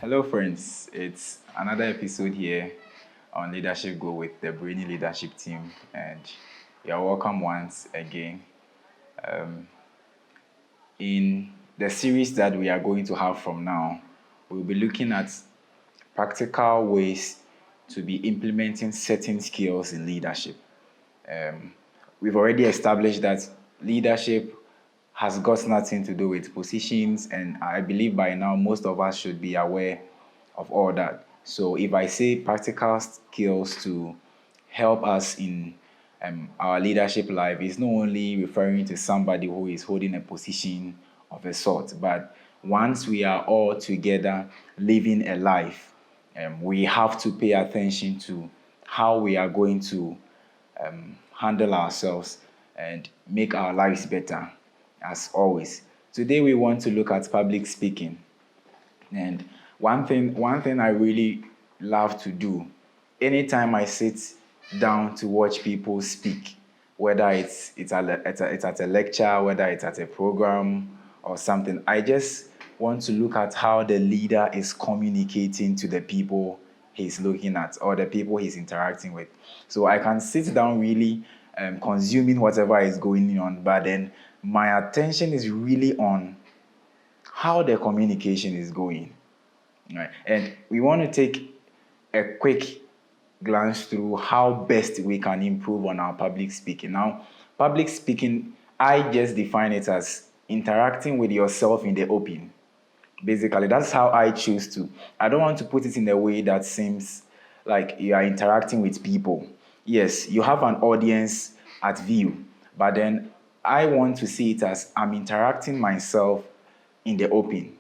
Hello, friends. It's another episode here on Leadership Go with the Brainy leadership team, and you're welcome once again. In the series that we are going to have from now, we'll be looking at practical ways to be implementing certain skills in leadership. We've already established that leadership has got nothing to do with positions, and I believe by now most of us should be aware of all that. So, if I say practical skills to help us in our leadership life, it's not only referring to somebody who is holding a position of a sort, but once we are all together living a life, we have to pay attention to how we are going to handle ourselves and make our lives better, as always. Today we want to look at public speaking. And one thing I really love to do, anytime I sit down to watch people speak, whether it's at a lecture, whether it's at a program or something, I just want to look at how the leader is communicating to the people he's looking at or the people he's interacting with. So I can sit down really consuming whatever is going on, but then my attention is really on how the communication is going. Right? And we want to take a quick glance through how best we can improve on our public speaking. Now, public speaking, I just define it as interacting with yourself in the open. Basically, that's how I choose to. I don't want to put it in a way that seems like you are interacting with people. Yes, you have an audience at view, but then I want to see it as I'm interacting myself in the open,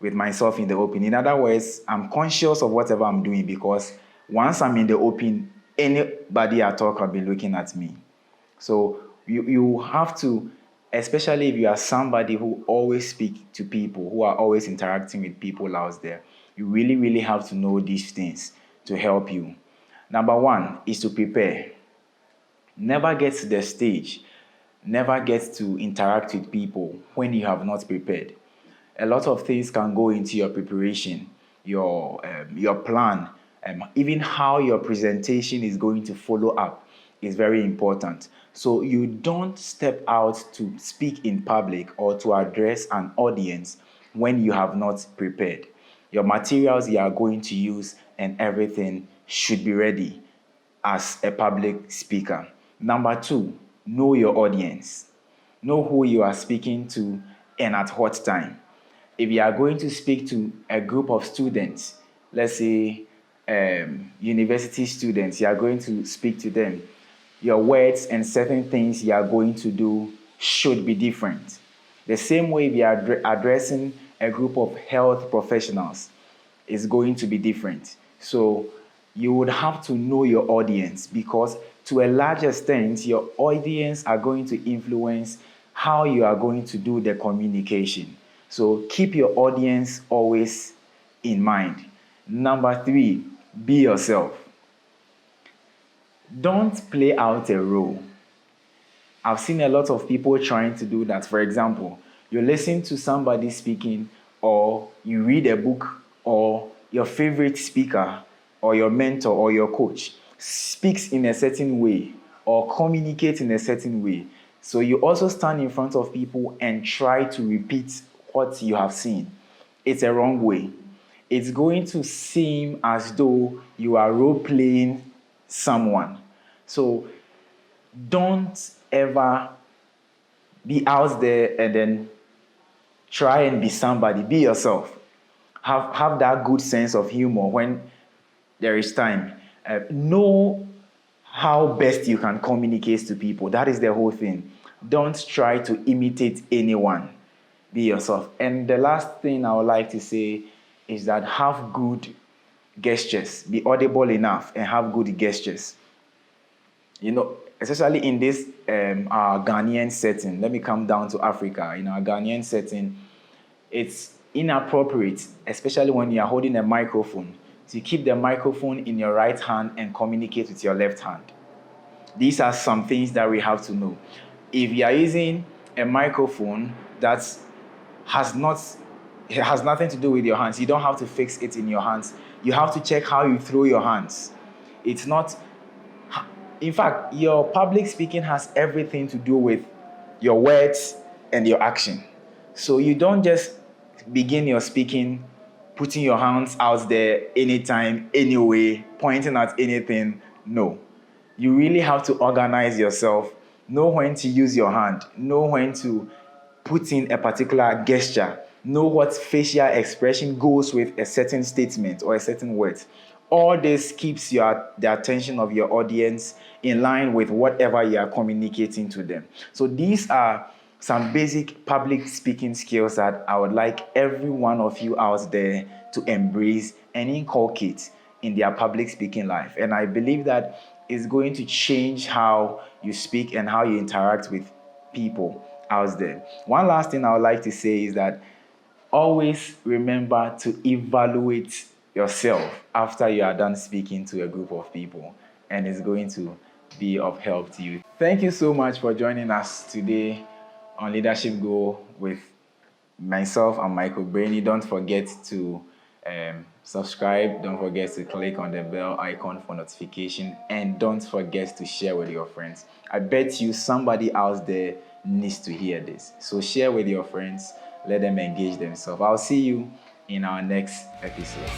with myself in the open. In other words, I'm conscious of whatever I'm doing because once I'm in the open, anybody at all can be looking at me. So you have to, especially if you are somebody who always speak to people, who are always interacting with people out there, you really, really have to know these things to help you. Number one is to prepare. Never get to the stage, never get to interact with people when you have not prepared. A lot of things can go into your preparation, your plan, even how your presentation is going to follow up is very important. So you don't step out to speak in public or to address an audience when you have not prepared. Your materials you are going to use and everything should be ready as a public speaker. Number two, know your audience. Know who you are speaking to and at what time. If you are going to speak to a group of students, let's say university students, you are going to speak to them, your words and certain things you are going to do should be different. The same way we are addressing a group of health professionals is going to be different. So you would have to know your audience because to a large extent, your audience are going to influence how you are going to do the communication. So keep your audience always in mind. Number three, be yourself. Don't play out a role. I've seen a lot of people trying to do that. For example, you listen to somebody speaking, or you read a book, or your favorite speaker, or your mentor, or your coach speaks in a certain way, or communicates in a certain way. So you also stand in front of people and try to repeat what you have seen. It's a wrong way. It's going to seem as though you are role playing someone. So don't ever be out there and then try and be somebody. Be yourself. Have that good sense of humor when there is time. Know how best you can communicate to people. That is the whole thing. Don't try to imitate anyone. Be yourself. And the last thing I would like to say is that have good gestures. Be audible enough and have good gestures. Especially in this our Ghanaian setting. Let me come down to Africa. In our Ghanaian setting, it's inappropriate, especially when you are holding a microphone, to keep the microphone in your right hand and communicate with your left hand. These are some things that we have to know. If you are using a microphone that has not It has nothing to do with your hands. You don't have to fix it in your hands. You have to check how you throw your hands. It's not, in fact, your public speaking has everything to do with your words and your action. So you don't just begin your speaking putting your hands out there anytime, anyway, pointing at anything. No. You really have to organize yourself, know when to use your hand, know when to put in a particular gesture, know what facial expression goes with a certain statement or a certain word. All this keeps the attention of your audience in line with whatever you are communicating to them. So these are some basic public speaking skills that I would like every one of you out there to embrace and inculcate in their public speaking life. And I believe that it's going to change how you speak and how you interact with people out there. One last thing I would like to say is that always remember to evaluate yourself after you are done speaking to a group of people, and it's going to be of help to you. Thank you so much for joining us today on Leadership Go with myself and Michael Brainy. Don't forget to subscribe. Don't forget to click on the bell icon for notification, and don't forget to share with your friends. I bet you somebody out there needs to hear this. So share with your friends. Let them engage themselves. I'll see you in our next episode.